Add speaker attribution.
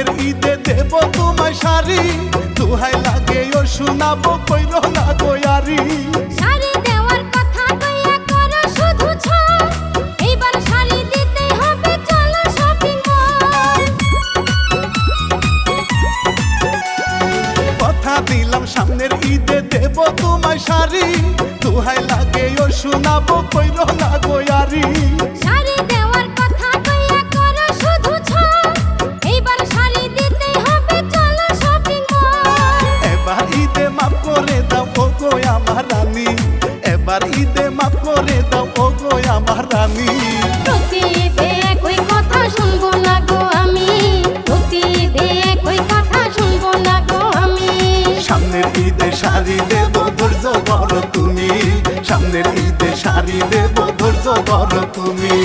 Speaker 1: সামনের ঈদে দেব তোমায় শাড়ি, দোহাই লাগে ও শোনাবো কইরো না গোয়ারি।
Speaker 2: শাড়ি দেওয়ার কথা কইয়া করো শুধু ছল, এইবার শাড়ি দিতে হবে চলো শপিং মল।
Speaker 1: কথা দিলাম সামনের ঈদে দেব তোমায় শাড়ি, দোহাই লাগে ও শোনাবো কইরো না গোয়ারি।
Speaker 2: শাড়ি দেওয়ার কথা কইয়া করো শুধু ছল, এইবার শাড়ি দিতে হবে চলো শপিং মল।
Speaker 1: এবার ঈদে মাফ করে দাও ও গো আমার রানী, এবার ঈদে মাফ করে দাও ও গো আমার রানী।
Speaker 2: প্রতি ঈদে একই কথা শুনবো না গো আমি, প্রতি ঈদে একই কথা শুনবো না গো আমি।
Speaker 1: সামনের ঈদে শাড়ি দেব ধৈর্য ধরো তুমি, সামনের ঈদে শাড়ি দেব ধৈর্য ধরো তুমি।